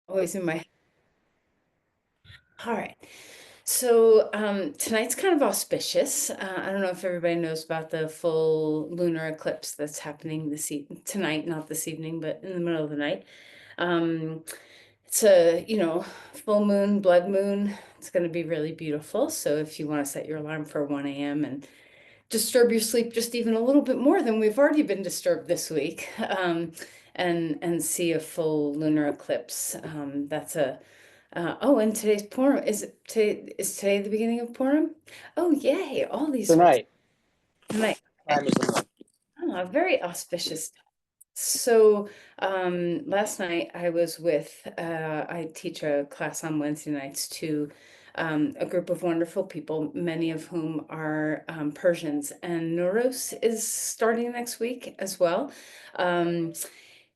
Always in my. All right. So tonight's kind of auspicious. I don't know if everybody knows about the full lunar eclipse that's happening tonight, not this evening, but in the middle of the night. Um, it's a, full moon, blood moon. It's going to be really beautiful. So if you want to set your alarm for 1 a.m. and disturb your sleep just even a little bit more than we've already been disturbed this week, and see a full lunar eclipse. That's a oh, and today's Purim. Is today the beginning of Purim? Oh, yay! All these sorts Tonight, tonight. Okay. time is the night. Oh, very auspicious. So, last night I was I teach a class on Wednesday nights to a group of wonderful people, many of whom are Persians, and Nowruz is starting next week as well. Um,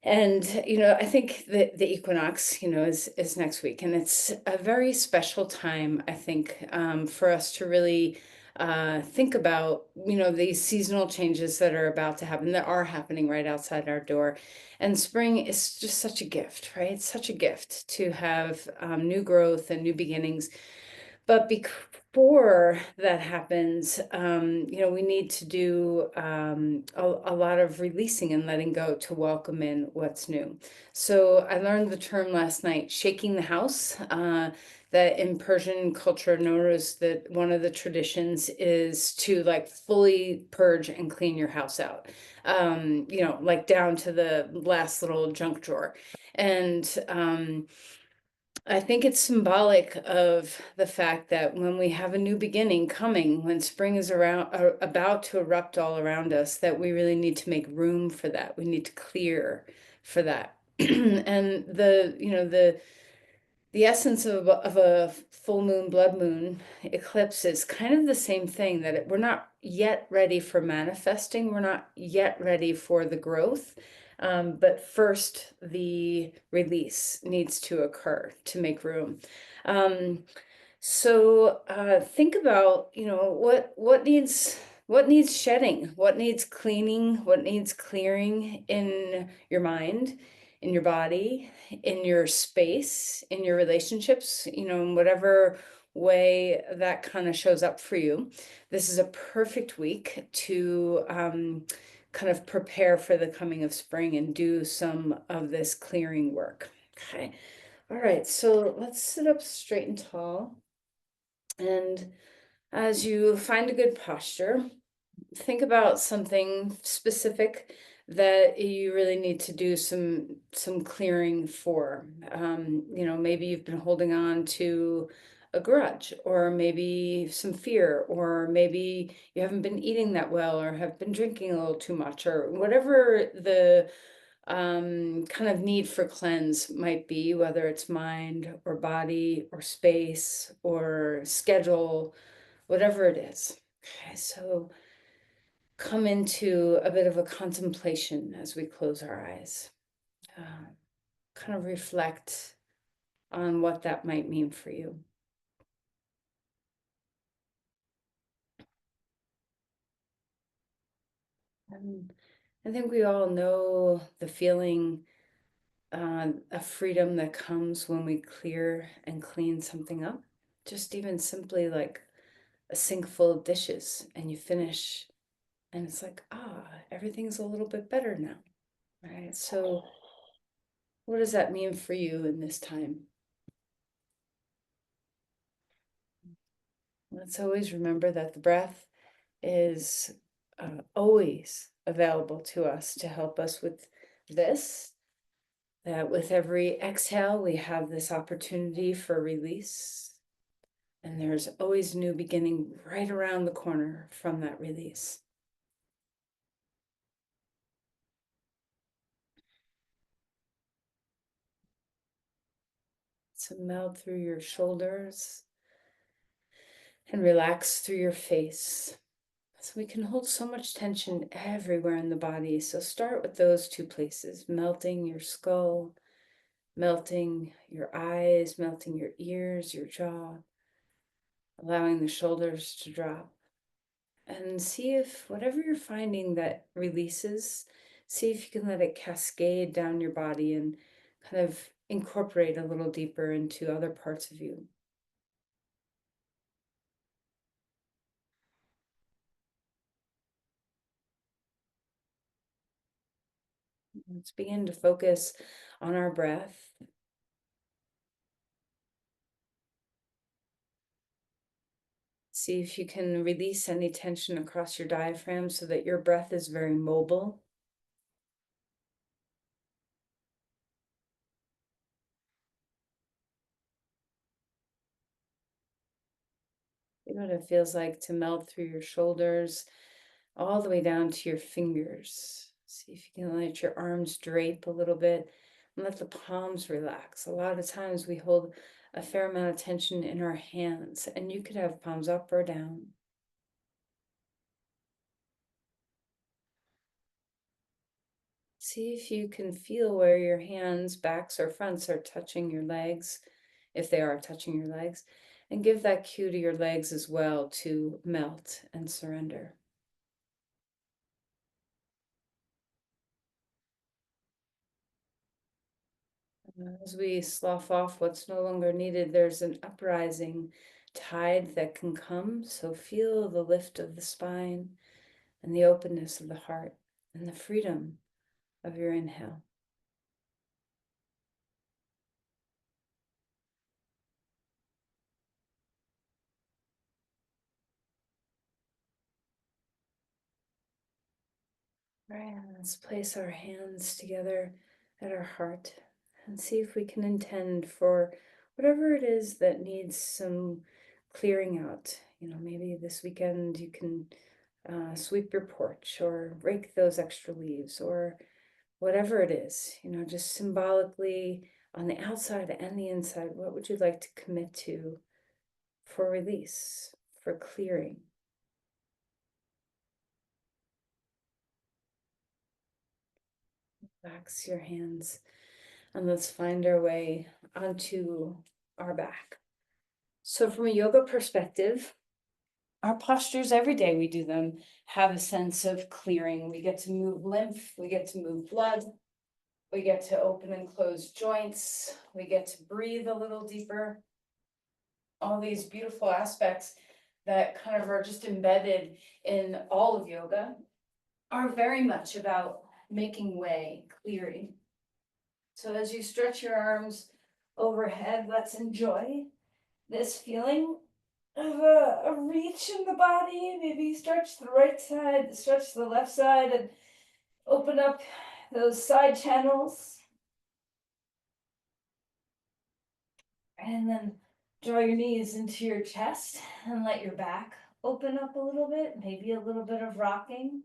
and I think the equinox, is next week, and it's a very special time, I think, for us to really think about, these seasonal changes that are about to happen, that are happening right outside our door. And spring is just such a gift, right? It's such a gift to have new growth and new beginnings. But before that happens, we need to do a lot of releasing and letting go to welcome in what's new. So I learned the term last night, shaking the house. That in Persian culture, Nowruz, that one of the traditions is to like fully purge and clean your house out, like down to the last little junk drawer. And I think it's symbolic of the fact that when we have a new beginning coming, when spring is about to erupt all around us, that we really need to make room for that. We need to clear for that. And the essence of a full moon, blood moon eclipse is kind of the same thing, that we're not yet ready for manifesting. We're not yet ready for the growth. But first, the release needs to occur to make room. Um, so think about, what needs shedding, what needs cleaning, what needs clearing in your mind, in your body, in your space, in your relationships, in whatever way that kind of shows up for you. This is a perfect week to kind of prepare for the coming of spring and do some of this clearing work. Okay. All right, so let's sit up straight and tall. And as you find a good posture, think about something specific that you really need to do some clearing for. Maybe you've been holding on to a grudge, or maybe some fear, or maybe you haven't been eating that well, or have been drinking a little too much, or whatever the kind of need for cleanse might be, whether it's mind or body or space or schedule, whatever it is. Okay, so come into a bit of a contemplation as we close our eyes. Uh, Kind of reflect on what that might mean for you. And I think we all know the feeling of freedom that comes when we clear and clean something up. Just even simply like a sink full of dishes, and you finish, and it's like, everything's a little bit better now, right? So what does that mean for you in this time? Let's always remember that the breath is always available to us to help us with this, that with every exhale we have this opportunity for release, and there's always a new beginning right around the corner from that release. So melt through your shoulders and relax through your face. So we can hold so much tension everywhere in the body. So start with those two places, melting your skull, melting your eyes, melting your ears, your jaw, allowing the shoulders to drop. And see if whatever you're finding that releases, see if you can let it cascade down your body and kind of incorporate a little deeper into other parts of you. Let's begin to focus on our breath. See if you can release any tension across your diaphragm so that your breath is very mobile. See what it feels like to melt through your shoulders all the way down to your fingers. See if you can let your arms drape a little bit and let the palms relax. A lot of times we hold a fair amount of tension in our hands, and you could have palms up or down. See if you can feel where your hands, backs or fronts are touching your legs, if they are touching your legs, and give that cue to your legs as well to melt and surrender. As we slough off what's no longer needed, there's an uprising tide that can come. So feel the lift of the spine and the openness of the heart and the freedom of your inhale. Right, let's place our hands together at our heart and see if we can intend for whatever it is that needs some clearing out. Maybe this weekend you can sweep your porch or rake those extra leaves or whatever it is, just symbolically on the outside and the inside. What would you like to commit to for release, for clearing? Relax your hands and let's find our way onto our back. So, from a yoga perspective, our postures every day we do them have a sense of clearing. We get to move lymph, we get to move blood, we get to open and close joints, we get to breathe a little deeper. All these beautiful aspects that kind of are just embedded in all of yoga are very much about making way, clearing. So as you stretch your arms overhead, let's enjoy this feeling of a reach in the body. Maybe stretch the right side, stretch the left side, and open up those side channels. And then draw your knees into your chest and let your back open up a little bit, maybe a little bit of rocking.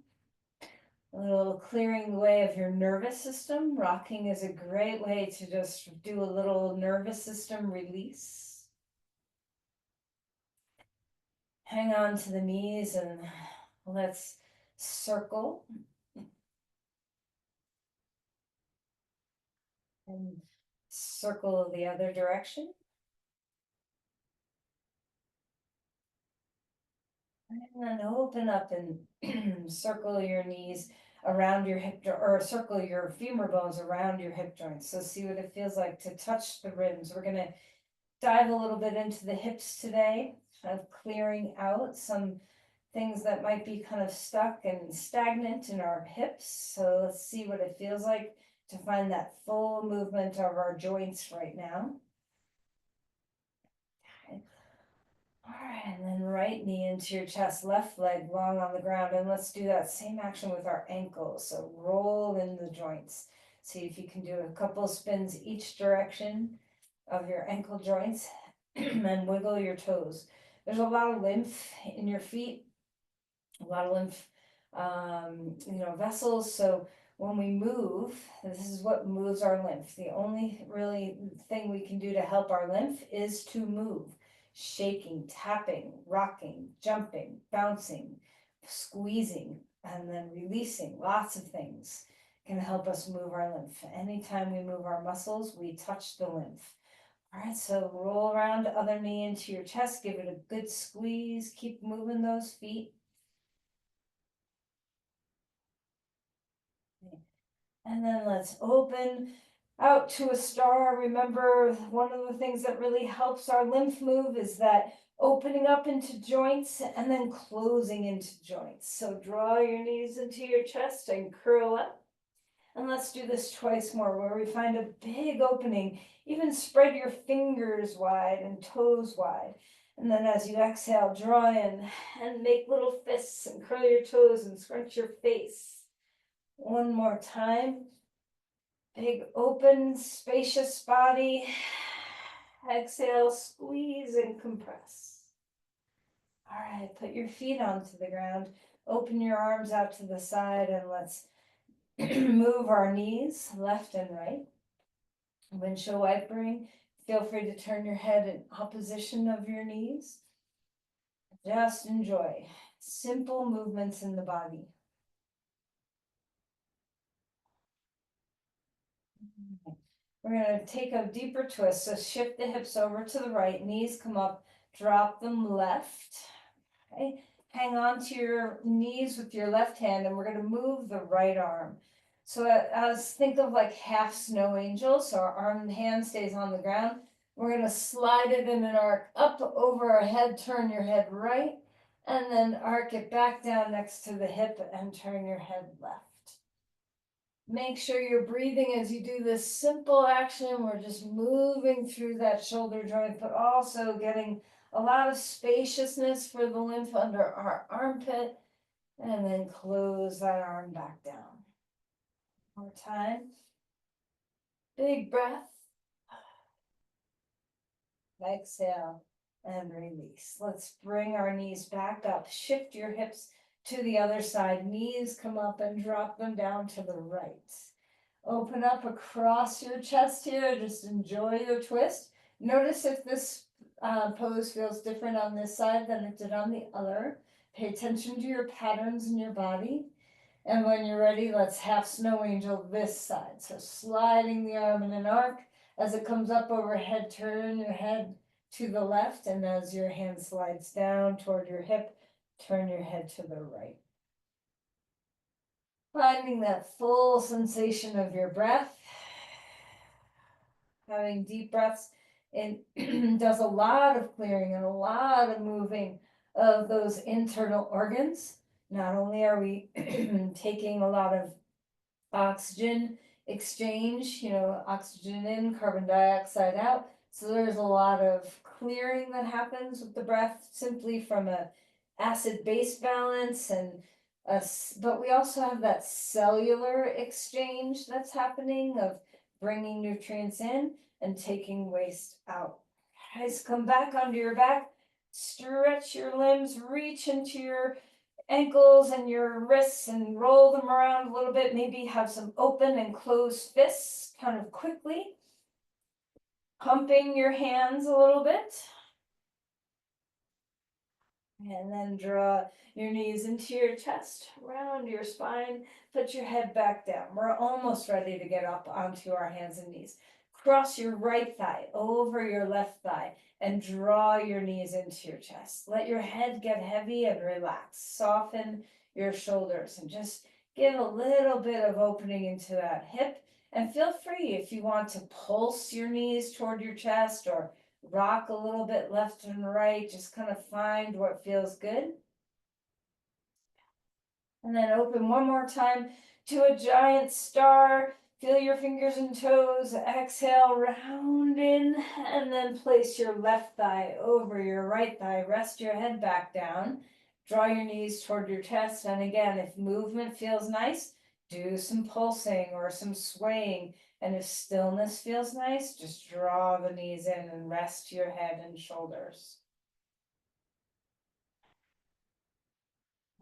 A little clearing the way of your nervous system. Rocking is a great way to just do a little nervous system release. Hang on to the knees and let's circle. And circle the other direction. And then open up and circle your knees around your hip, or circle your femur bones around your hip joints. So see what it feels like to touch the ribs. We're going to dive a little bit into the hips today, kind of clearing out some things that might be kind of stuck and stagnant in our hips. So let's see what it feels like to find that full movement of our joints right now. Okay. All right, and then right knee into your chest, left leg long on the ground. And let's do that same action with our ankles. So roll in the joints. See if you can do a couple spins each direction of your ankle joints and wiggle your toes. There's a lot of lymph in your feet, a lot of lymph, vessels. So when we move, this is what moves our lymph. The only really thing we can do to help our lymph is to move. Shaking, tapping, rocking, jumping, bouncing, squeezing, and then releasing. Lots of things can help us move our lymph. Anytime we move our muscles, we touch the lymph. All right, so roll around other knee into your chest, give it a good squeeze, keep moving those feet. And then let's open out to a star. Remember, one of the things that really helps our lymph move is that opening up into joints and then closing into joints. So draw your knees into your chest and curl up. And let's do this twice more, where we find a big opening. Even spread your fingers wide and toes wide. And then as you exhale, draw in and make little fists and curl your toes and scrunch your face. One more time. Big open, spacious body. Exhale, squeeze and compress. All right, put your feet onto the ground. Open your arms out to the side and let's move our knees left and right. Windshield wipering. Feel free to turn your head in opposition of your knees. Just enjoy simple movements in the body. We're going to take a deeper twist. So shift the hips over to the right, knees come up, drop them left. Okay. Hang on to your knees with your left hand, and we're going to move the right arm. So as think of like half snow angel. So our arm and hand stays on the ground. We're going to slide it in an arc up over our head, turn your head right, and then arc it back down next to the hip and turn your head left. Make sure you're breathing as you do this simple action. We're just moving through that shoulder joint, but also getting a lot of spaciousness for the lymph under our armpit, and then close that arm back down. More time. Big breath. Exhale and release. Let's bring our knees back up. Shift your hips to the other side. Knees come up and drop them down to the right. Open up across your chest here. Just enjoy your twist. Notice if this pose feels different on this side than it did on the other. Pay attention to your patterns in your body. And when you're ready, let's half snow angel this side. So sliding the arm in an arc. As it comes up overhead, turn your head to the left. And as your hand slides down toward your hip, turn your head to the right. Finding that full sensation of your breath. Having deep breaths and does a lot of clearing and a lot of moving of those internal organs. Not only are we taking a lot of oxygen exchange, oxygen in, carbon dioxide out. So there's a lot of clearing that happens with the breath simply from a acid base balance and but we also have that cellular exchange that's happening of bringing nutrients in and taking waste out. Guys, come back onto your back, stretch your limbs, reach into your ankles and your wrists and roll them around a little bit. Maybe have some open and closed fists kind of quickly. Pumping your hands a little bit. And then draw your knees into your chest, round your spine, put your head back down. We're almost ready to get up onto our hands and knees. Cross your right thigh over your left thigh and draw your knees into your chest. Let your head get heavy and relax. Soften your shoulders and just give a little bit of opening into that hip. And feel free if you want to pulse your knees toward your chest or rock a little bit left and right, just kind of find what feels good. And then open one more time to a giant star. Feel your fingers and toes. Exhale, round in, and then place your left thigh over your right thigh. Rest your head back down. Draw your knees toward your chest. And again, if movement feels nice, do some pulsing or some swaying. And if stillness feels nice, just draw the knees in and rest your head and shoulders.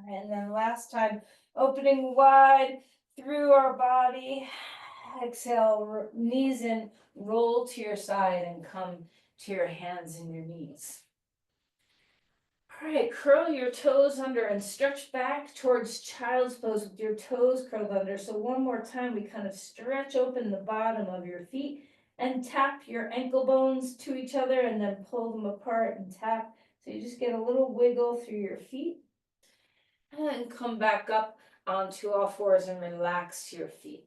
And then last time, opening wide through our body. Exhale, knees in, roll to your side and come to your hands and your knees. All right, curl your toes under and stretch back towards child's pose with your toes curled under. So one more time, we kind of stretch open the bottom of your feet and tap your ankle bones to each other and then pull them apart and tap. So you just get a little wiggle through your feet. And come back up onto all fours and relax your feet.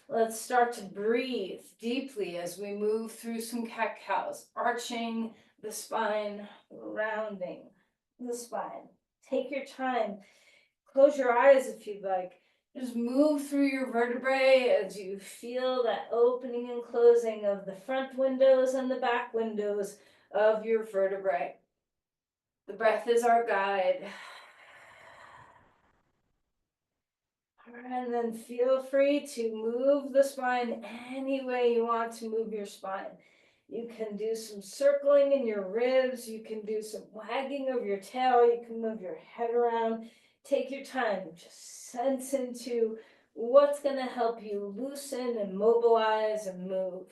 Let's start to breathe deeply as we move through some cat-cows, arching the spine, rounding the spine. Take your time. Close your eyes if you'd like. Just move through your vertebrae as you feel that opening and closing of the front windows and the back windows of your vertebrae. The breath is our guide. And then feel free to move the spine any way you want to move your spine. You can do some circling in your ribs. You can do some wagging of your tail. You can move your head around. Take your time. Just sense into what's going to help you loosen and mobilize and move.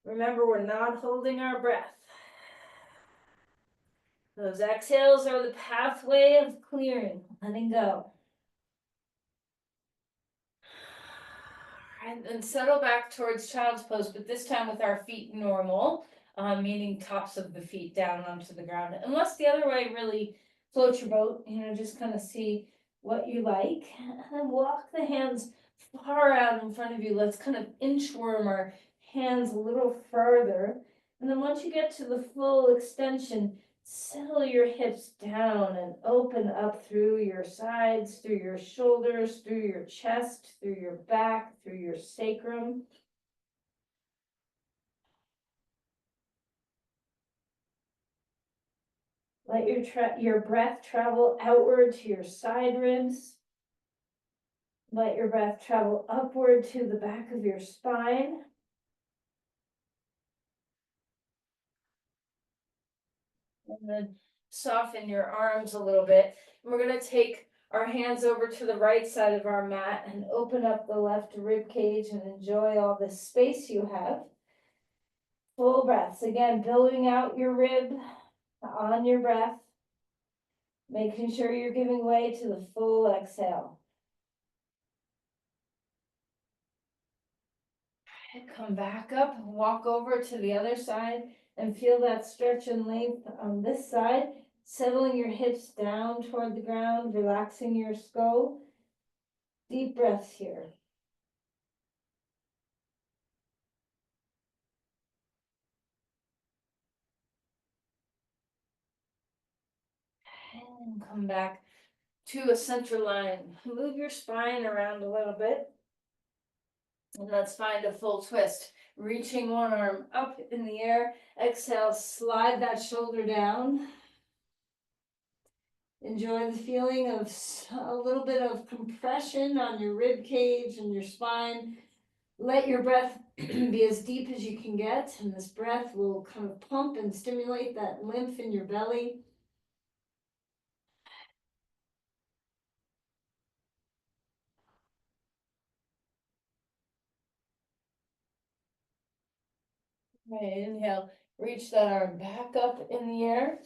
Remember, we're not holding our breath. Those exhales are the pathway of clearing, letting go. And then settle back towards child's pose, but this time with our feet normal, meaning tops of the feet down onto the ground. Unless the other way really floats your boat, just kind of see what you like. And then walk the hands far out in front of you. Let's kind of inchworm our hands a little further. And then once you get to the full extension, settle your hips down and open up through your sides, through your shoulders, through your chest, through your back, through your sacrum. Let your breath travel outward to your side ribs. Let your breath travel upward to the back of your spine. And then soften your arms a little bit. And we're going to take our hands over to the right side of our mat and open up the left rib cage and enjoy all the space you have. Full breaths. Again, building out your rib on your breath, making sure you're giving way to the full exhale. Come back up, walk over to the other side and feel that stretch and length on this side, settling your hips down toward the ground, relaxing your skull. Deep breaths here. And come back to a center line. Move your spine around a little bit. And let's find a full twist. Reaching one arm up in the air. Exhale, slide that shoulder down. Enjoy the feeling of a little bit of compression on your rib cage and your spine. Let your breath be as deep as you can get, and this breath will kind of pump and stimulate that lymph in your belly. Okay, inhale, reach that arm back up in the air.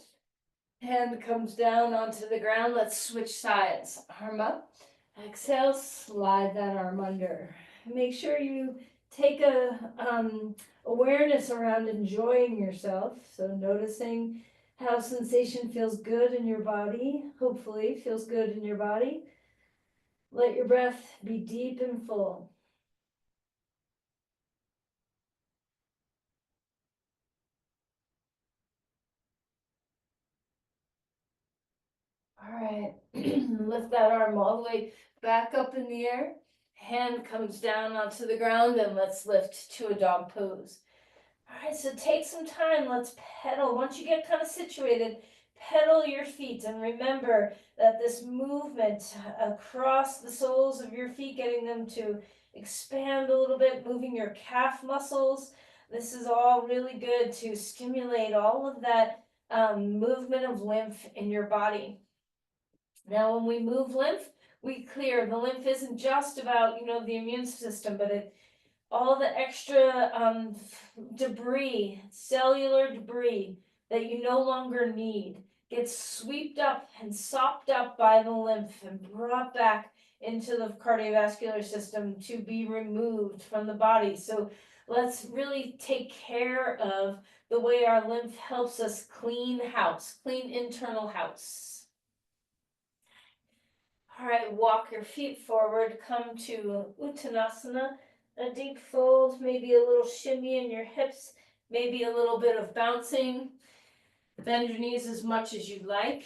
Hand comes down onto the ground. Let's switch sides. Arm up. Exhale, slide that arm under. Make sure you take a awareness around enjoying yourself. So noticing how sensation feels good in your body. Hopefully feels good in your body. Let your breath be deep and full. All right, lift that arm all the way back up in the air. Hand comes down onto the ground and let's lift to a dog pose. All right, so take some time. Let's pedal. Once you get kind of situated, pedal your feet and remember that this movement across the soles of your feet, getting them to expand a little bit, moving your calf muscles. This is all really good to stimulate all of that movement of lymph in your body. Now, when we move lymph, we clear. The lymph isn't just about, the immune system, but all the extra debris, cellular debris that you no longer need gets swept up and sopped up by the lymph and brought back into the cardiovascular system to be removed from the body. So let's really take care of the way our lymph helps us clean house, clean internal house. All right, walk your feet forward, come to Uttanasana, a deep fold, maybe a little shimmy in your hips, maybe a little bit of bouncing. Bend your knees as much as you like.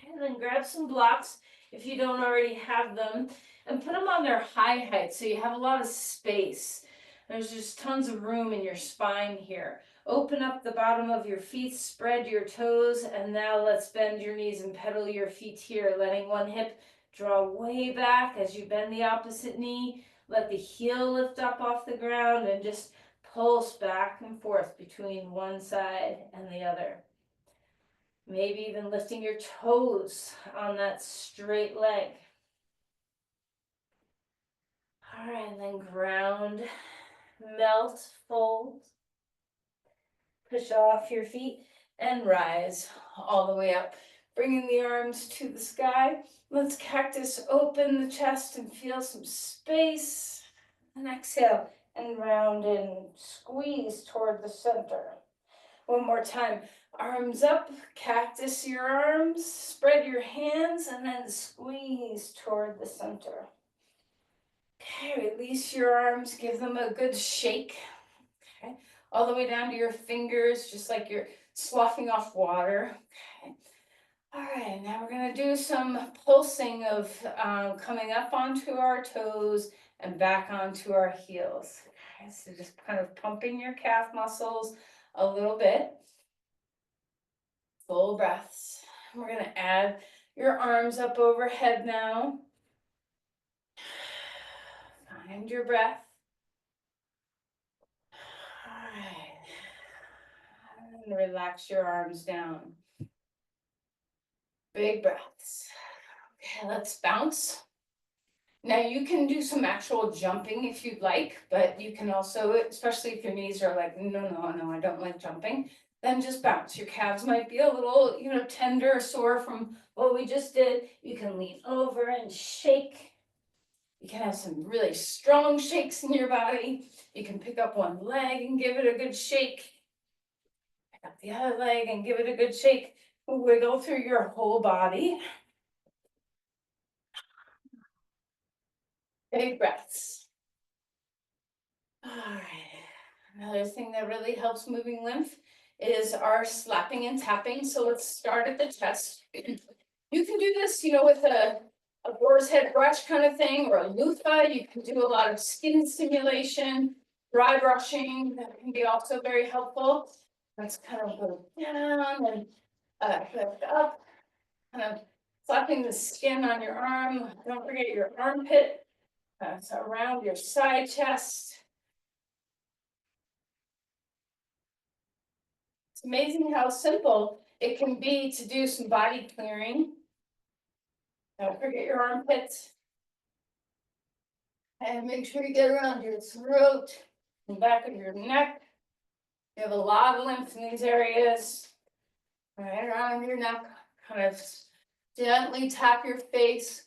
And then grab some blocks if you don't already have them and put them on their high height so you have a lot of space. There's just tons of room in your spine here. Open up the bottom of your feet, spread your toes, and now let's bend your knees and pedal your feet here, letting one hip draw way back as you bend the opposite knee. Let the heel lift up off the ground and just pulse back and forth between one side and the other. Maybe even lifting your toes on that straight leg. All right, and then ground, melt, fold. Push off your feet and rise all the way up. Bringing the arms to the sky. Let's cactus open the chest and feel some space. And exhale and round and squeeze toward the center. One more time. Arms up, cactus your arms, spread your hands, and then squeeze toward the center. Okay, release your arms, give them a good shake. Okay, all the way down to your fingers, just like you're sloughing off water. Okay. All right, now we're gonna do some pulsing of coming up onto our toes and back onto our heels. Okay, so just kind of pumping your calf muscles a little bit. Full breaths. We're gonna add your arms up overhead now. Find your breath. All right. And relax your arms down. Big breaths. Okay, let's bounce. Now you can do some actual jumping if you'd like, but you can also, especially if your knees are like, no, I don't like jumping, then just bounce. Your calves might be a little, tender or sore from what we just did. You can lean over and shake. You can have some really strong shakes in your body. You can pick up one leg and give it a good shake. Pick up the other leg and give it a good shake. Wiggle through your whole body. Big breaths. All right. Another thing that really helps moving lymph is our slapping and tapping. So let's start at the chest. You can do this, with a boar's head brush kind of thing, or a loofah. You can do a lot of skin stimulation, dry brushing. That can be also very helpful. Let's kind of go down and lift up, kind of slapping the skin on your arm. Don't forget your armpit. So around your side chest. It's amazing how simple it can be to do some body clearing. Don't forget your armpits. And make sure you get around your throat and back of your neck. You have a lot of lymph in these areas. Right around your neck. Kind of gently tap your face.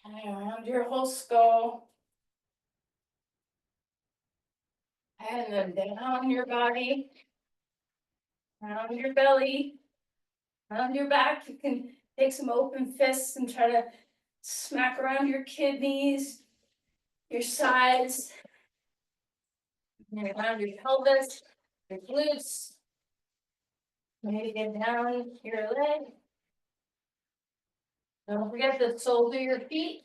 And around your whole skull. And then down your body. Around your belly. Around your back. You can take some open fists and try to smack around your kidneys, your sides, around your pelvis, your glutes. Maybe get down your leg. Don't forget the soles of your feet.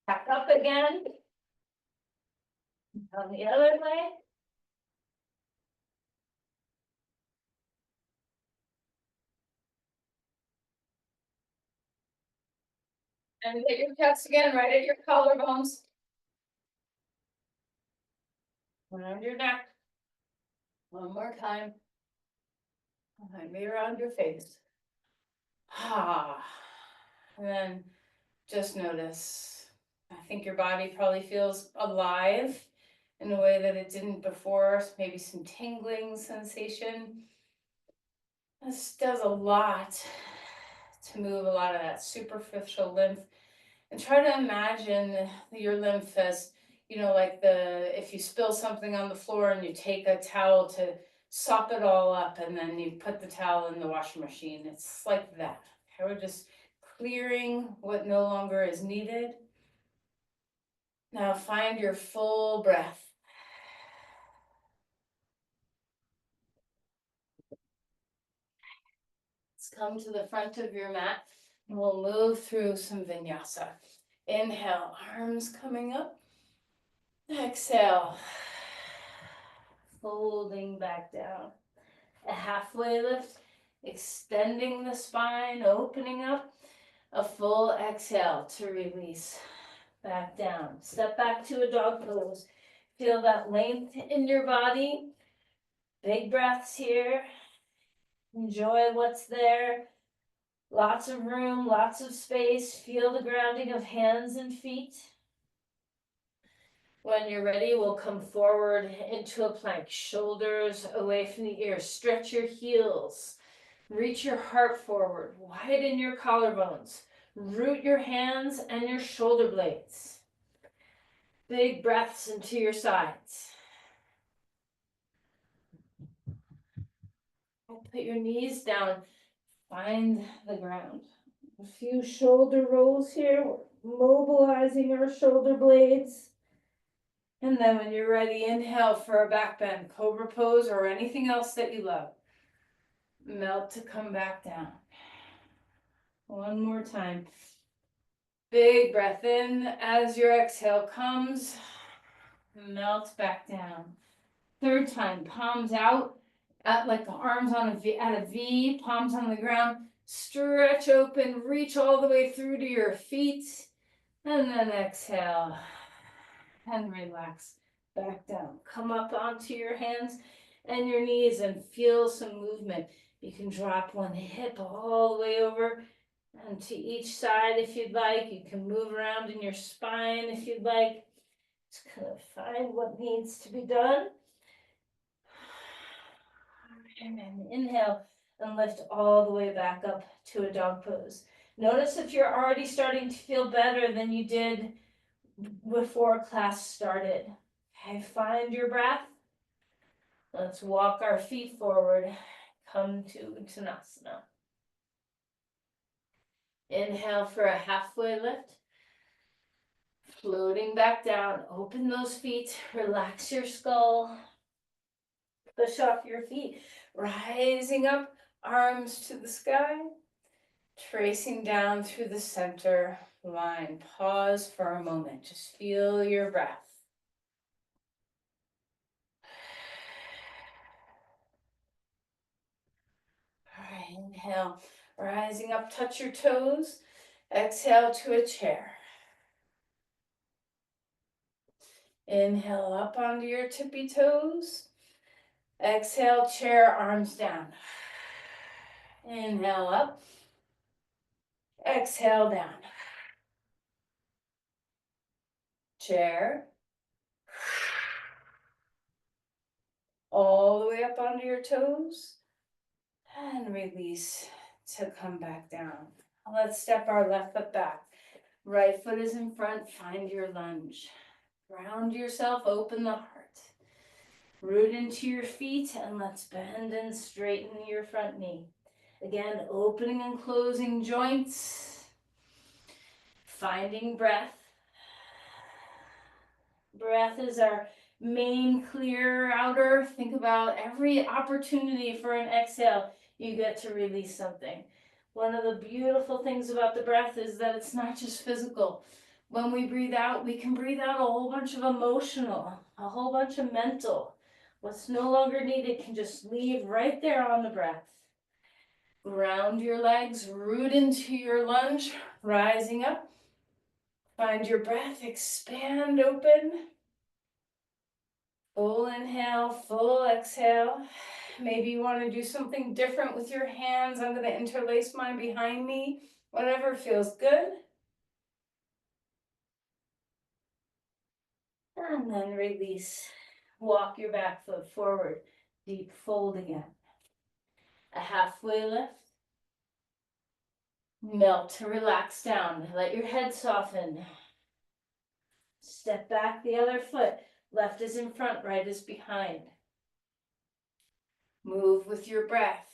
Back up again. On the other leg. And hit your chest again, right at your collarbones. Around your neck. One more time. Maybe around your face. And then just notice. I think your body probably feels alive in a way that it didn't before. Maybe some tingling sensation. This does a lot to move a lot of that superficial lymph. And try to imagine your lymph as, like if you spill something on the floor and you take a towel to sop it all up and then you put the towel in the washing machine. It's like that. Okay, we're just clearing what no longer is needed. Now find your full breath. Let's come to the front of your mat and we'll move through some vinyasa. Inhale, arms coming up. Exhale, folding back down. A halfway lift, extending the spine, opening up. A full exhale to release. Back down. Step back to a dog pose. Feel that length in your body. Big breaths here. Enjoy what's there. Lots of room, lots of space. Feel the grounding of hands and feet. When you're ready, we'll come forward into a plank. Shoulders away from the ears. Stretch your heels. Reach your heart forward. Widen your collarbones. Root your hands and your shoulder blades. Big breaths into your sides. Put your knees down. Find the ground. A few shoulder rolls here. We're mobilizing our shoulder blades. And then when you're ready, inhale for a back bend, cobra pose, or anything else that you love. Melt to come back down. One more time. Big breath in as your exhale comes. Melt back down. Third time, palms out, at like the arms on a V, at a V, palms on the ground. Stretch open, reach all the way through to your feet, and then exhale and relax back down. Come up onto your hands and your knees and feel some movement. You can drop one hip all the way over and to each side if you'd like. You can move around in your spine if you'd like. Just kind of find what needs to be done. And then inhale and lift all the way back up to a dog pose. Notice if you're already starting to feel better than you did before class started. Okay, find your breath. Let's walk our feet forward. Come to Uttanasana. Inhale for a halfway lift. Floating back down. Open those feet. Relax your skull. Push off your feet. Rising up, arms to the sky. Tracing down through the center line. Pause for a moment. Just feel your breath. All right, inhale. Rising up, touch your toes. Exhale to a chair. Inhale up onto your tippy toes. Exhale, chair, arms down. Inhale up. Exhale down. Chair. All the way up onto your toes. And release to come back down. Let's step our left foot back. Right foot is in front. Find your lunge. Ground yourself, open the heart. Root into your feet and let's bend and straighten your front knee. Again, opening and closing joints. Finding breath. Breath is our main clear outer. Think about every opportunity for an exhale, you get to release something. One of the beautiful things about the breath is that it's not just physical. When we breathe out, we can breathe out a whole bunch of emotional, a whole bunch of mental. What's no longer needed can just leave right there on the breath. Ground your legs, root into your lunge, rising up. Find your breath, expand, open. Full inhale, full exhale. Maybe you want to do something different with your hands. I'm going to interlace mine behind me, whatever feels good. And then release. Walk your back foot forward, deep fold again. A halfway lift. Melt to relax down. Let your head soften. Step back the other foot. Left is in front, right is behind. Move with your breath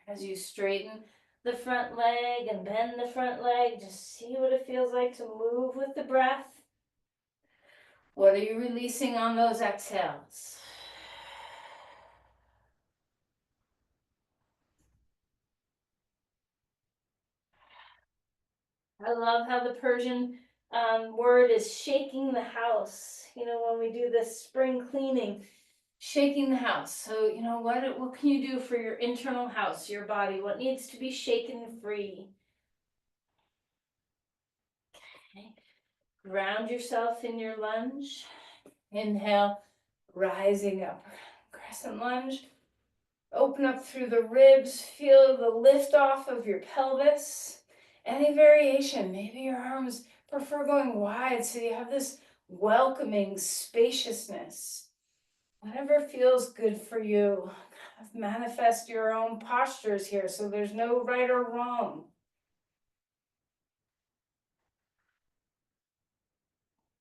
as you straighten the front leg and bend the front leg. Just see what it feels like to move with the breath. What are you releasing on those exhales? I love how the Persian word is shaking the house. You know, when we do this spring cleaning, shaking the house. So, you know, what can you do for your internal house, your body? What needs to be shaken free? Okay. Ground yourself in your lunge. Inhale, rising up, crescent lunge. Open up through the ribs, feel the lift off of your pelvis. Any variation, maybe your arms prefer going wide so you have this welcoming spaciousness. Whatever feels good for you. Manifest your own postures here so there's no right or wrong.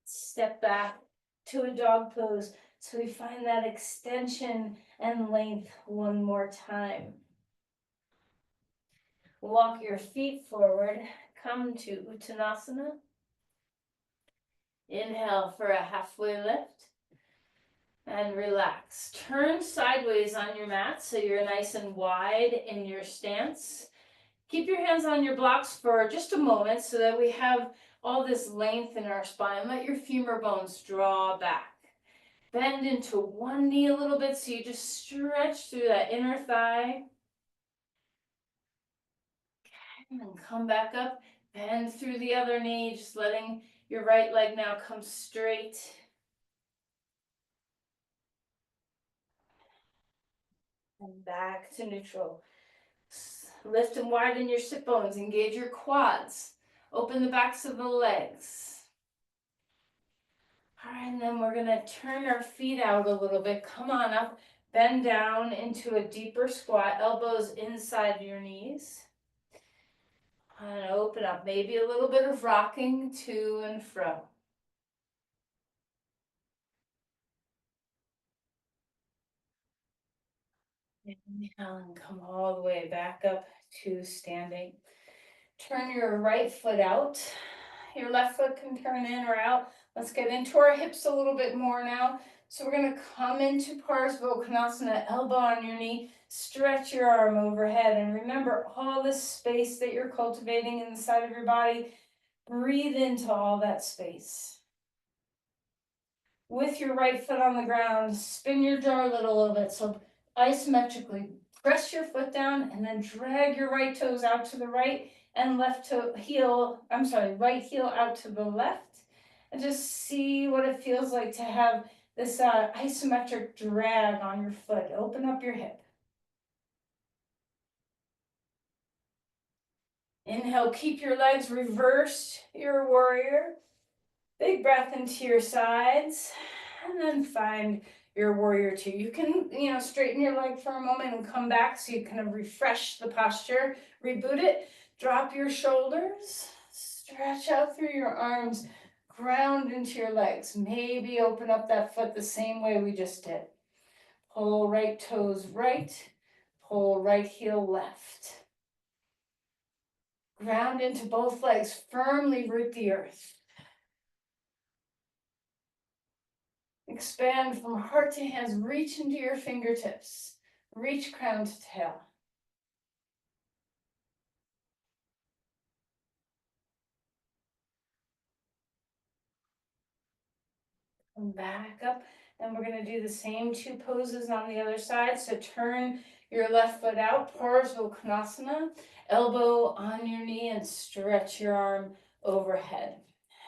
Step back to a dog pose so we find that extension and length one more time. Walk your feet forward, come to Uttanasana. Inhale for a halfway lift and relax. Turn sideways on your mat so you're nice and wide in your stance. Keep your hands on your blocks for just a moment so that we have all this length in our spine. Let your femur bones draw back. Bend into one knee a little bit so you just stretch through that inner thigh. And then come back up, bend through the other knee, just letting your right leg now come straight. And back to neutral. Lift and widen your sit bones, engage your quads. Open the backs of the legs. All right, and then we're gonna turn our feet out a little bit. Come on up, bend down into a deeper squat, elbows inside your knees. And open up, maybe a little bit of rocking to and fro. Inhale and come all the way back up to standing. Turn your right foot out. Your left foot can turn in or out. Let's get into our hips a little bit more now. So we're gonna come into Parsva, elbow on your knee, stretch your arm overhead. And remember all this space that you're cultivating inside of your body. Breathe into all that space. With your right foot on the ground, spin your jar lid a little bit. So isometrically, press your foot down and then drag your right toes out to the right and right heel out to the left. And just see what it feels like to have this isometric drag on your foot. Open up your hip. Inhale, keep your legs reversed, your warrior. Big breath into your sides, and then find your warrior two. You can, straighten your leg for a moment and come back so you kind of refresh the posture, reboot it. Drop your shoulders, stretch out through your arms, ground into your legs. Maybe open up that foot the same way we just did. Pull right toes right, pull right heel left. Ground into both legs, firmly root the earth. Expand from heart to hands, reach into your fingertips. Reach crown to tail. Come back up, and we're gonna do the same two poses on the other side. So turn your left foot out, Parsva, elbow on your knee and stretch your arm overhead.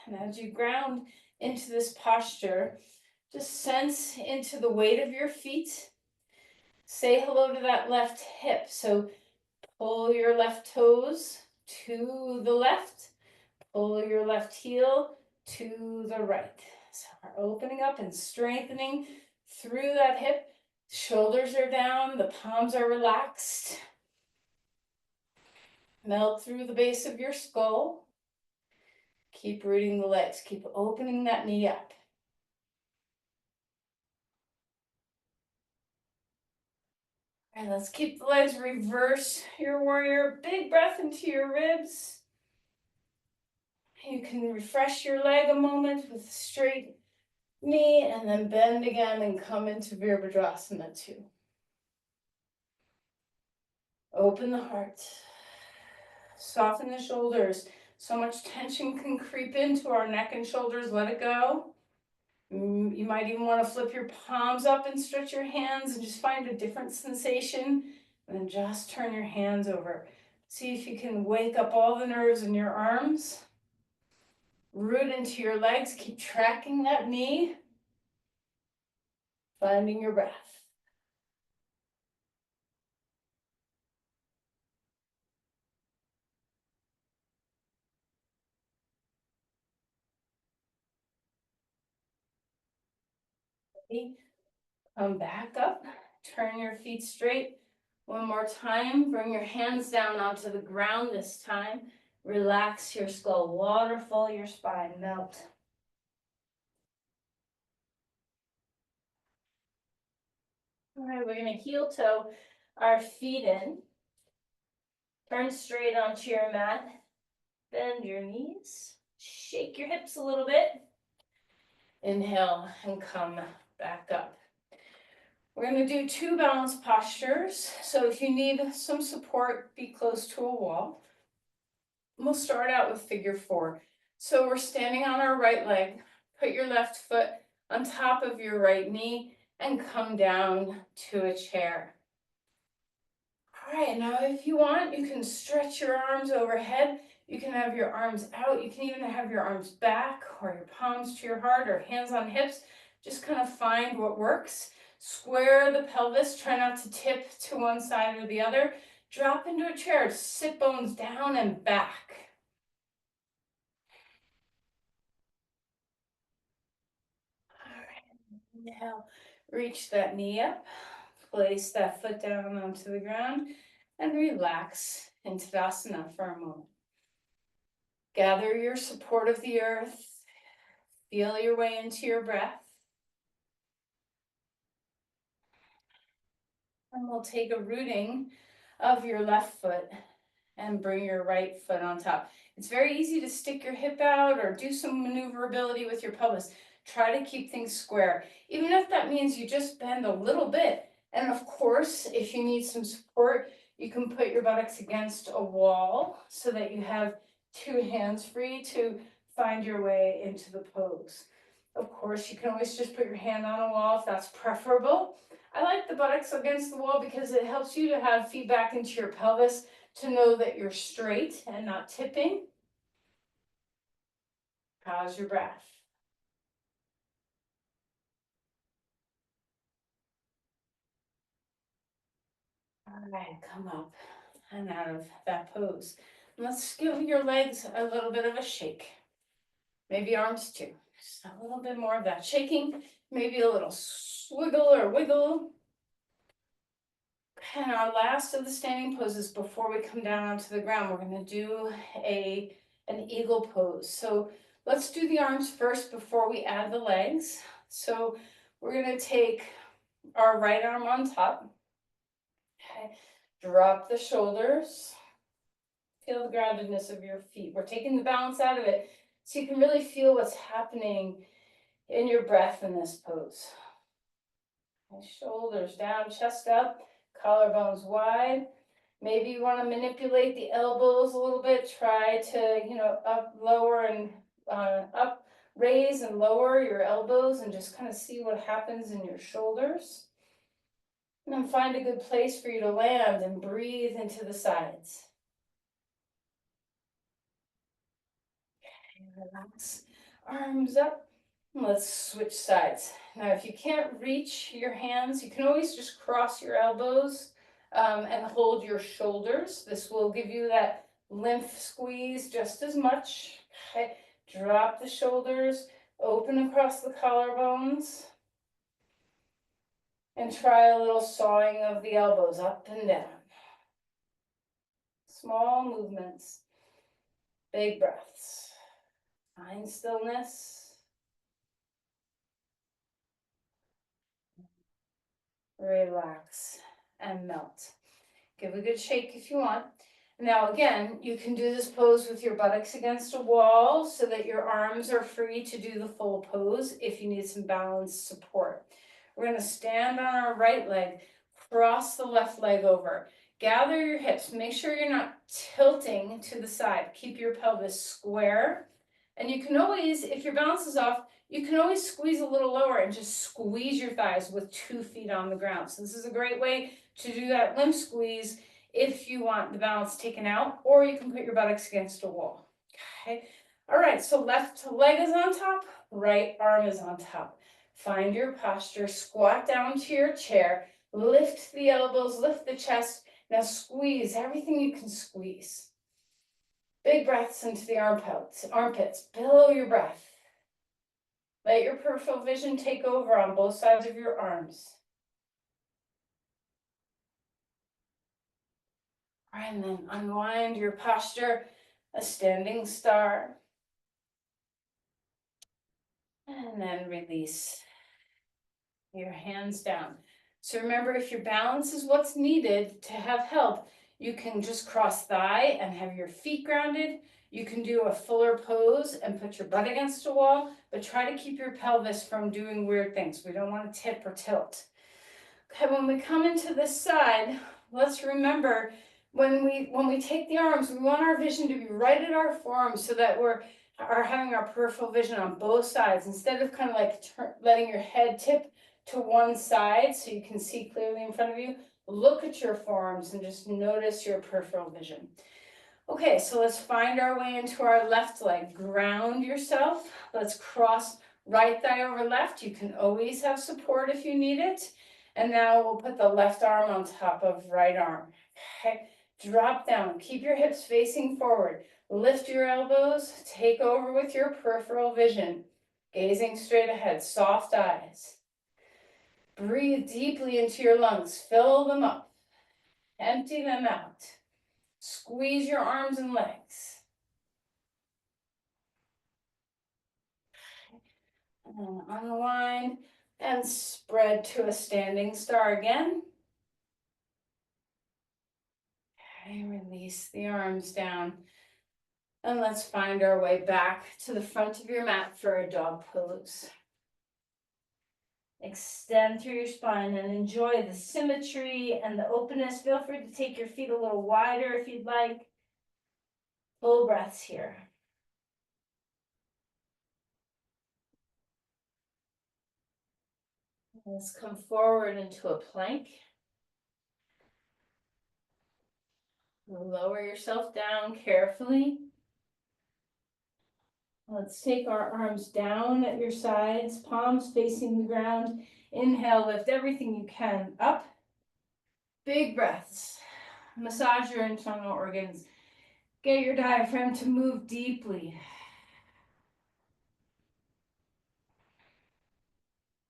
And as you ground into this posture, just sense into the weight of your feet. Say hello to that left hip. So pull your left toes to the left, pull your left heel to the right. So we're opening up and strengthening through that hip. Shoulders are down, the palms are relaxed. Melt through the base of your skull. Keep rooting the legs, keep opening that knee up. And let's keep the legs, reverse your warrior, big breath into your ribs. You can refresh your leg a moment with a straight knee and then bend again and come into Virabhadrasana 2. Open the heart. Soften the shoulders. So much tension can creep into our neck and shoulders. Let it go. You might even want to flip your palms up and stretch your hands and just find a different sensation. And then just turn your hands over. See if you can wake up all the nerves in your arms. Root into your legs. Keep tracking that knee. Finding your breath. Come back up. Turn your feet straight. One more time. Bring your hands down onto the ground this time. Relax your skull. Waterfall your spine. Melt. All right, we're going to heel toe our feet in. Turn straight onto your mat. Bend your knees. Shake your hips a little bit. Inhale and come back up. We're going to do 2 balance postures. So if you need some support, be close to a wall. We'll start out with figure 4. So we're standing on our right leg. Put your left foot on top of your right knee and come down to a chair. All right, now if you want, you can stretch your arms overhead. You can have your arms out. You can even have your arms back or your palms to your heart or hands on hips. Just kind of find what works. Square the pelvis. Try not to tip to one side or the other. Drop into a chair. Sit bones down and back. All right, now reach that knee up. Place that foot down onto the ground and relax into Tadasana for a moment. Gather your support of the earth. Feel your way into your breath. And we'll take a rooting of your left foot and bring your right foot on top. It's very easy to stick your hip out or do some maneuverability with your pelvis. Try to keep things square, even if that means you just bend a little bit. And of course, if you need some support, you can put your buttocks against a wall so that you have 2 hands free to find your way into the pose. Of course, you can always just put your hand on a wall if that's preferable. I like the buttocks against the wall because it helps you to have feedback into your pelvis to know that you're straight and not tipping. How's your breath? All right, come up and out of that pose. Let's give your legs a little bit of a shake. Maybe arms too. Just a little bit more of that shaking. Maybe a little swiggle or wiggle. And our last of the standing poses before we come down onto the ground, we're going to do an eagle pose. So let's do the arms first before we add the legs. So we're going to take our right arm on top. Okay. Drop the shoulders. Feel the groundedness of your feet. We're taking the balance out of it so you can really feel what's happening in your breath in this pose. Okay. Shoulders down, chest up, collarbones wide. Maybe you want to manipulate the elbows a little bit. Try to, up, lower, and up, raise and lower your elbows and just kind of see what happens in your shoulders. And then find a good place for you to land and breathe into the sides. Okay, relax. Arms up. Let's switch sides. Now, if you can't reach your hands, you can always just cross your elbows and hold your shoulders. This will give you that lymph squeeze just as much. Okay. Drop the shoulders, open across the collarbones, and try a little sawing of the elbows up and down. Small movements, big breaths. Find stillness. Relax and melt. Give a good shake if you want. Now again, you can do this pose with your buttocks against a wall so that your arms are free to do the full pose if you need some balance support. We're going to stand on our right leg, cross the left leg over. Gather your hips, make sure you're not tilting to the side. Keep your pelvis square. And you can always, if your balance is off, you can always squeeze a little lower and just squeeze your thighs with 2 feet on the ground. So this is a great way to do that lymph squeeze if you want the balance taken out, or you can put your buttocks against a wall. Okay. All right, so left leg is on top, right arm is on top. Find your posture, squat down to your chair, lift the elbows, lift the chest. Now squeeze everything you can squeeze. Big breaths into the armpits, billow your breath. Let your peripheral vision take over on both sides of your arms. And then unwind your posture, a standing star. And then release your hands down. So remember, if your balance is what's needed to have help, you can just cross thigh and have your feet grounded. You can do a fuller pose and put your butt against a wall, but try to keep your pelvis from doing weird things. We don't want to tip or tilt. Okay, when we come into this side, let's remember when we take the arms, we want our vision to be right at our forearms so that we're having our peripheral vision on both sides instead of kind of like letting your head tip to one side so you can see clearly in front of you. Look at your forearms and just notice your peripheral vision. Okay, so let's find our way into our left leg. Ground yourself. Let's cross right thigh over left. You can always have support if you need it. And now we'll put the left arm on top of right arm. Okay, drop down. Keep your hips facing forward. Lift your elbows. Take over with your peripheral vision. Gazing straight ahead, soft eyes. Breathe deeply into your lungs. Fill them up. Empty them out. Squeeze your arms and legs. And then unwind and spread to a standing star again. Okay, release the arms down. And let's find our way back to the front of your mat for a dog pose. Extend through your spine and enjoy the symmetry and the openness. Feel free to take your feet a little wider if you'd like. Full breaths here. Let's come forward into a plank. Lower yourself down carefully. Let's take our arms down at your sides, palms facing the ground. Inhale, lift everything you can up. Big breaths. Massage your internal organs. Get your diaphragm to move deeply.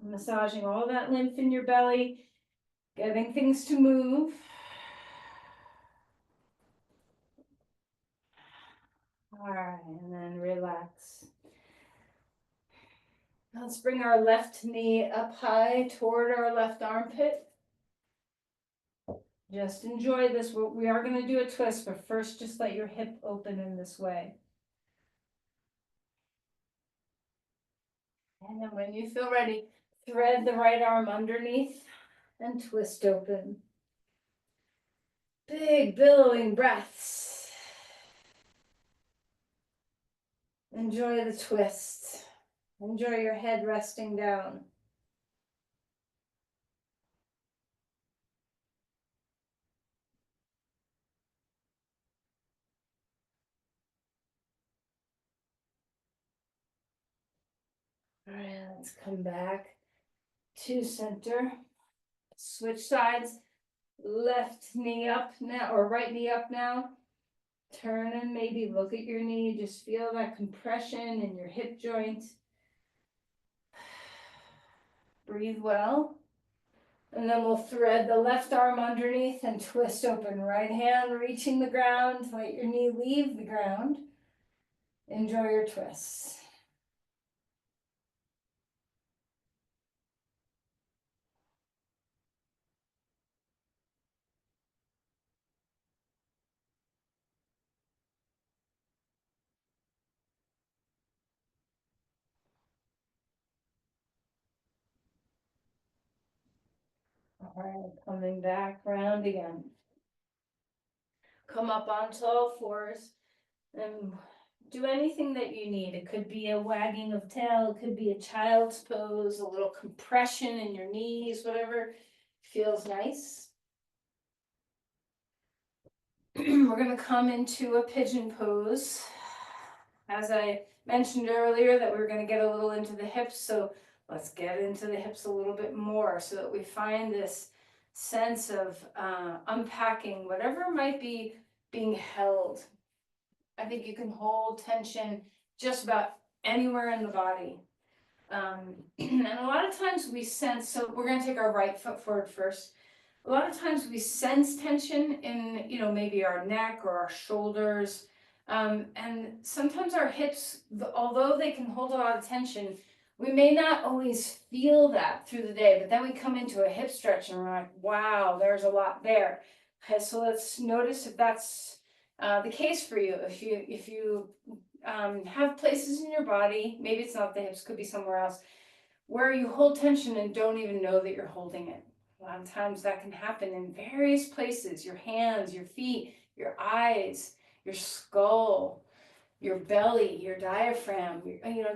Massaging all that lymph in your belly, getting things to move. All right, and then relax. Let's bring our left knee up high toward our left armpit. Just enjoy this. We are going to do a twist, but first just let your hip open in this way. And then when you feel ready, thread the right arm underneath and twist open. Big billowing breaths. Enjoy the twist. Enjoy your head resting down. All right, let's come back to center. Switch sides. Left knee up now, or right knee up now. Turn and maybe look at your knee. Just feel that compression in your hip joint. Breathe well. And then we'll thread the left arm underneath and twist open. Right hand reaching the ground. Let your knee leave the ground. Enjoy your twists. And coming back round again. Come up onto all fours and do anything that you need. It could be a wagging of tail, it could be a child's pose, a little compression in your knees, whatever feels nice. We're gonna come into a pigeon pose. As I mentioned earlier that we were gonna get a little into the hips, so let's get into the hips a little bit more so that we find this sense of unpacking whatever might be being held. I think you can hold tension just about anywhere in the body. And a lot of times we sense, so we're gonna take our right foot forward first. A lot of times we sense tension in, maybe our neck or our shoulders. And sometimes our hips, although they can hold a lot of tension, we may not always feel that through the day, but then we come into a hip stretch and we're like, wow, there's a lot there. Okay, so let's notice if that's the case for you. If you have places in your body, maybe it's not the hips, could be somewhere else, where you hold tension and don't even know that you're holding it. A lot of times that can happen in various places, your hands, your feet, your eyes, your skull, your belly, your diaphragm.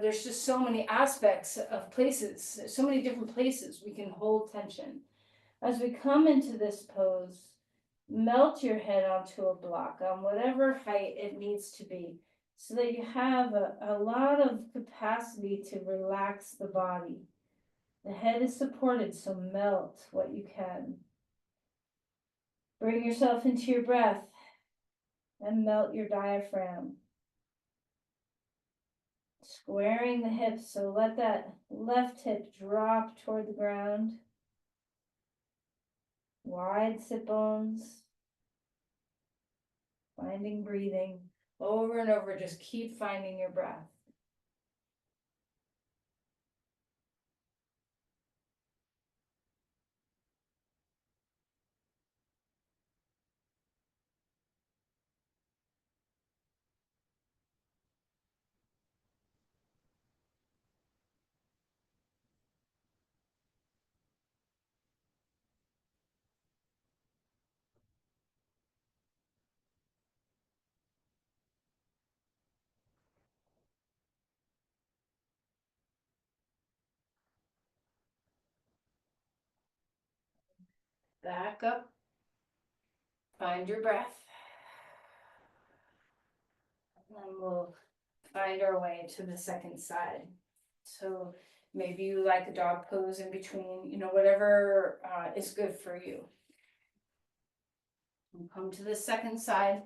There's just so many aspects of places, so many different places we can hold tension. As we come into this pose, melt your head onto a block on whatever height it needs to be, so that you have a lot of capacity to relax the body. The head is supported, so melt what you can. Bring yourself into your breath and melt your diaphragm. Squaring the hips, so let that left hip drop toward the ground. Wide sit bones. Finding breathing. Over and over, just keep finding your breath. Back up. Find your breath. And then we'll find our way to the second side. So maybe you like a dog pose in between, whatever is good for you. We'll come to the second side.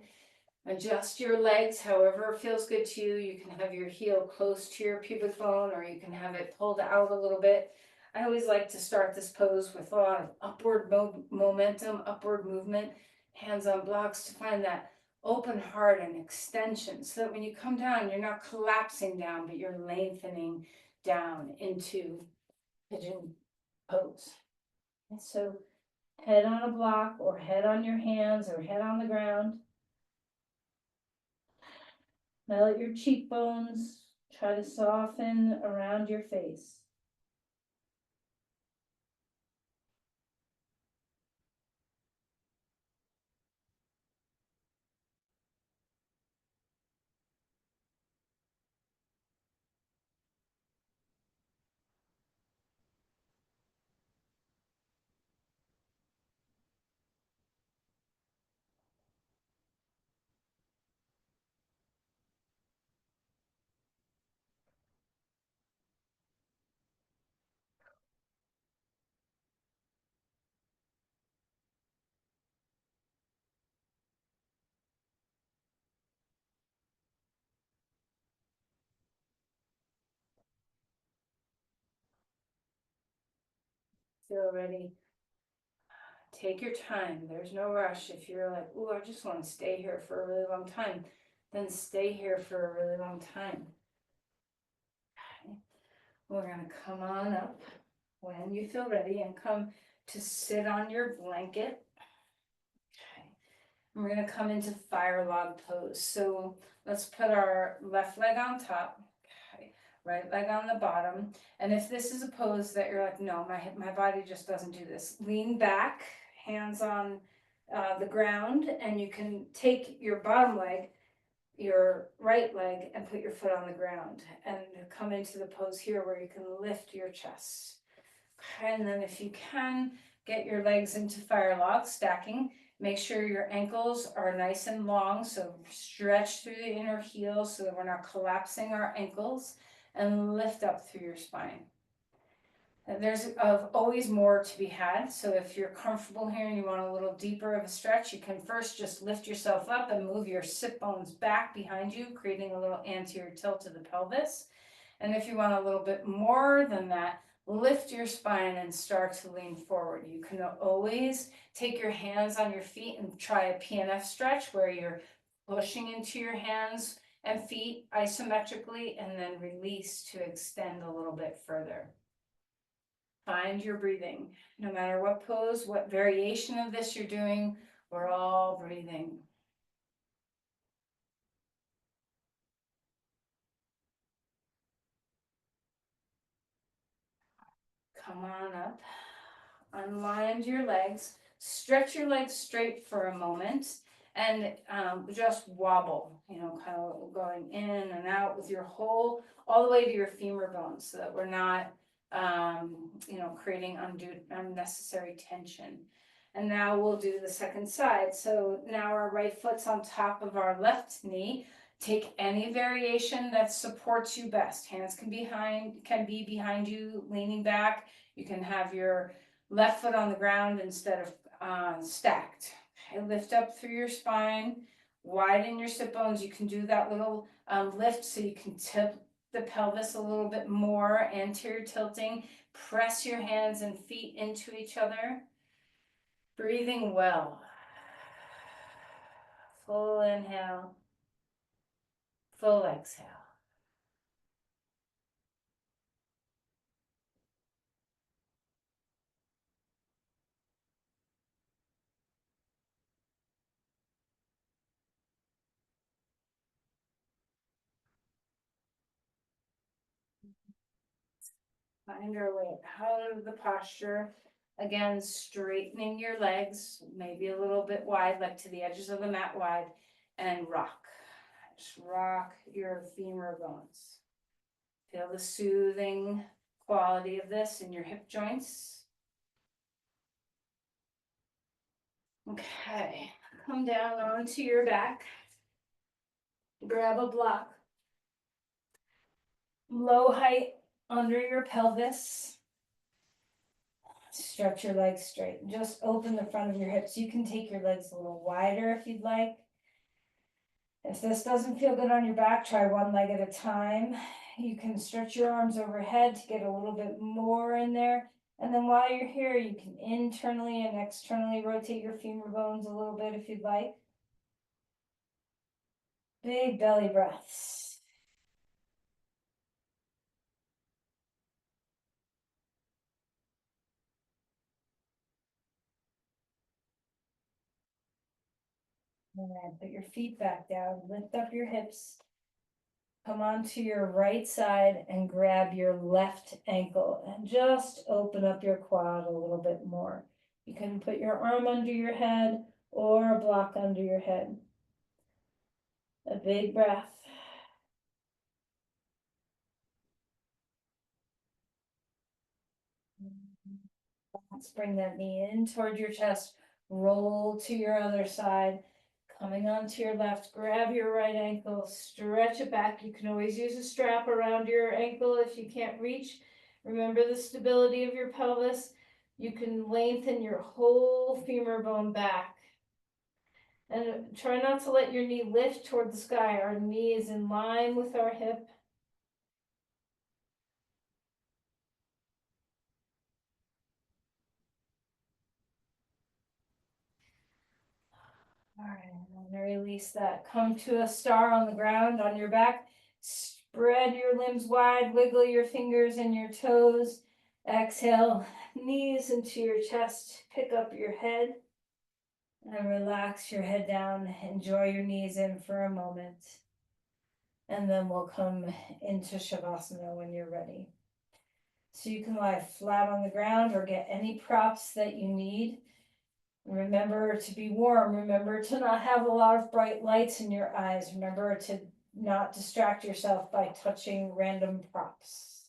Adjust your legs however feels good to you. You can have your heel close to your pubic bone, or you can have it pulled out a little bit. I always like to start this pose with a lot of upward momentum, upward movement, hands on blocks, to find that open heart and extension, so that when you come down, you're not collapsing down, but you're lengthening down into pigeon pose. And so head on a block, or head on your hands, or head on the ground. Melt your cheekbones, try to soften around your face. Feel ready. Take your time. There's no rush. If you're like, oh, I just want to stay here for a really long time, then stay here for a really long time. Okay. We're going to come on up when you feel ready and come to sit on your blanket. Okay. And we're going to come into fire log pose. So let's put our left leg on top. Okay. right leg on the bottom. And if this is a pose that you're like, no, my body just doesn't do this, lean back, hands on the ground, and you can take your bottom leg, your right leg, and put your foot on the ground and come into the pose here where you can lift your chest. Okay, and then if you can, get your legs into fire log, stacking. Make sure your ankles are nice and long, so stretch through the inner heels so that we're not collapsing our ankles, and lift up through your spine. And there's always more to be had, so if you're comfortable here and you want a little deeper of a stretch, you can first just lift yourself up and move your sit bones back behind you, creating a little anterior tilt of the pelvis. And if you want a little bit more than that, lift your spine and start to lean forward. You can always take your hands on your feet and try a PNF stretch where you're pushing into your hands and feet isometrically and then release to extend a little bit further. Find your breathing. No matter what pose, what variation of this you're doing, we're all breathing. Come on up. Unwind your legs. Stretch your legs straight for a moment and just wobble, kind of going in and out with your whole, all the way to your femur bones so that we're not, creating unnecessary tension. And now we'll do the second side. So now our right foot's on top of our left knee. Take any variation that supports you best. Hands can be behind you, leaning back. You can have your left foot on the ground instead of stacked. Okay, lift up through your spine, widen your sit bones. You can do that little lift so you can tip the pelvis a little bit more, anterior tilting. Press your hands and feet into each other. Breathing well. Full inhale, full exhale. Find our way out of the posture. Again, straightening your legs, maybe a little bit wide, like to the edges of the mat wide, and rock. Just rock your femur bones. Feel the soothing quality of this in your hip joints. Okay, come down onto your back. Grab a block. Low height under your pelvis. Stretch your legs straight. Just open the front of your hips. You can take your legs a little wider if you'd like. If this doesn't feel good on your back, try one leg at a time. You can stretch your arms overhead to get a little bit more in there. And then while you're here, you can internally and externally rotate your femur bones a little bit if you'd like. Big belly breaths. And then put your feet back down, lift up your hips. Come onto your right side and grab your left ankle and just open up your quad a little bit more. You can put your arm under your head or a block under your head. A big breath. Let's bring that knee in toward your chest. Roll to your other side. Coming onto your left, grab your right ankle, stretch it back. You can always use a strap around your ankle if you can't reach. Remember the stability of your pelvis. You can lengthen your whole femur bone back. And try not to let your knee lift toward the sky. Our knee is in line with our hip. All right, I'm gonna release that. Come to a star on the ground on your back. Spread your limbs wide, wiggle your fingers and your toes. Exhale, knees into your chest, pick up your head. And relax your head down. Enjoy your knees in for a moment. And then we'll come into Shavasana when you're ready. So you can lie flat on the ground or get any props that you need. Remember to be warm. Remember to not have a lot of bright lights in your eyes. Remember to not distract yourself by touching random props.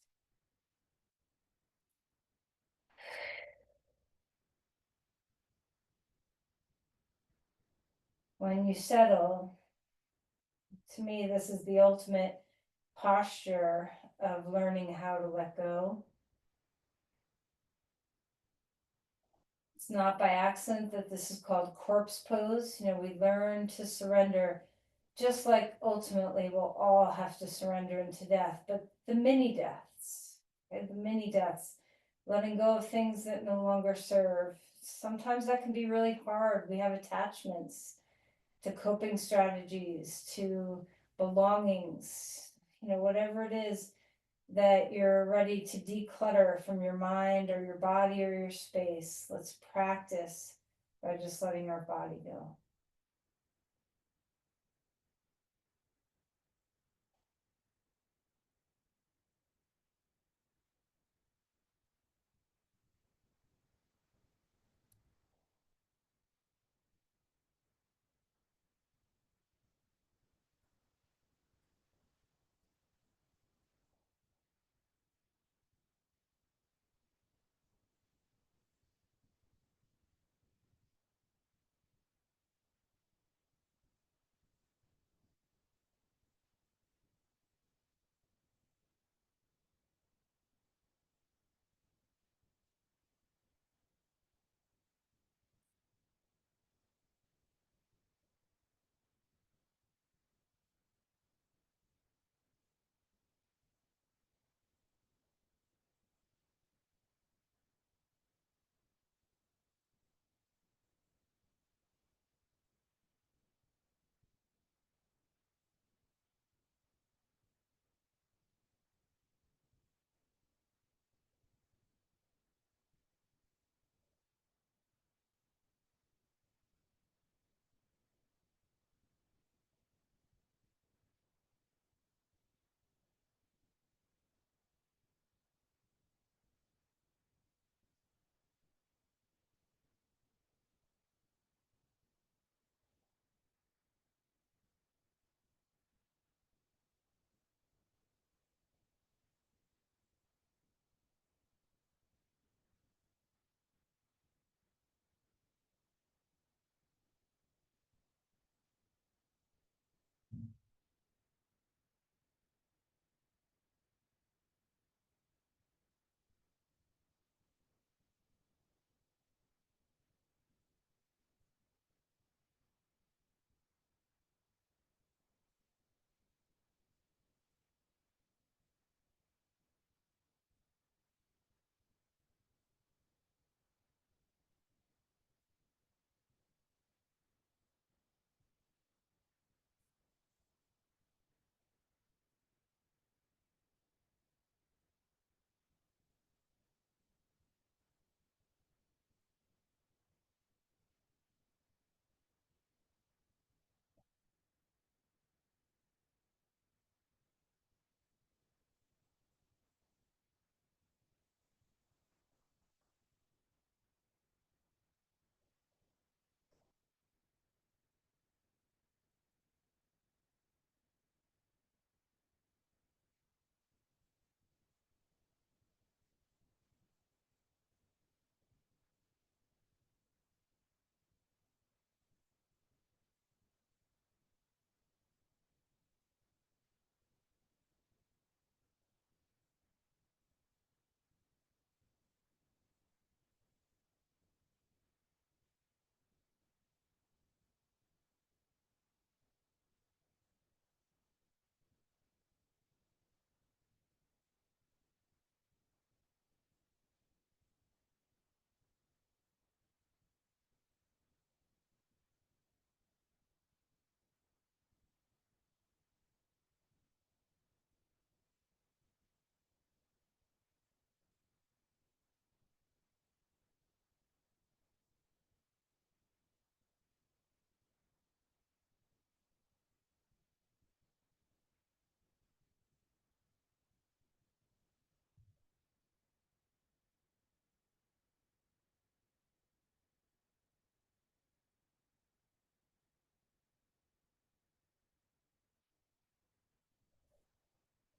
When you settle, to me, this is the ultimate posture of learning how to let go. It's not by accident that this is called corpse pose. You know, we learn to surrender, just like ultimately we'll all have to surrender into death, but the mini deaths, okay, the mini deaths, letting go of things that no longer serve. Sometimes that can be really hard. We have attachments to coping strategies, to belongings, you know, whatever it is that you're ready to declutter from your mind or your body or your space. Let's practice by just letting our body go.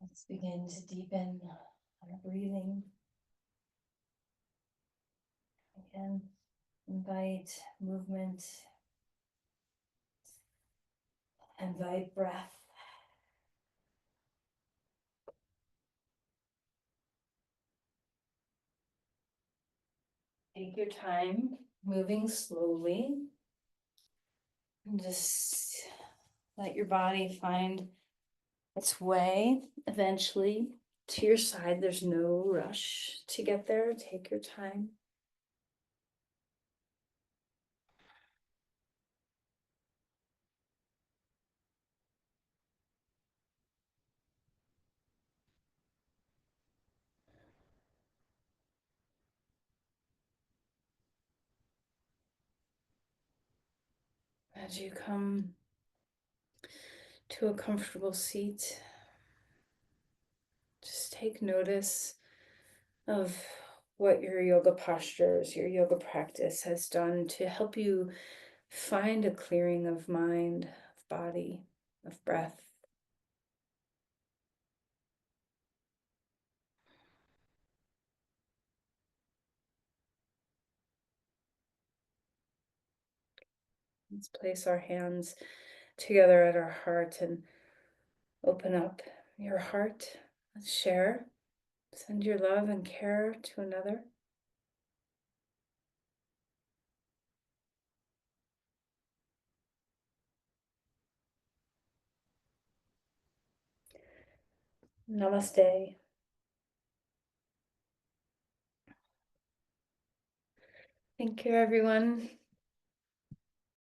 Let's begin to deepen our breathing. Again, invite movement, invite breath. Take your time, moving slowly. And just let your body find its way eventually to your side. There's no rush to get there. Take your time. As you come to a comfortable seat, just take notice of what your yoga postures, your yoga practice has done to help you find a clearing of mind, of body, of breath. Let's place our hands together at our heart and open up your heart. Let's share. Send your love and care to another. Namaste. Thank you, everyone.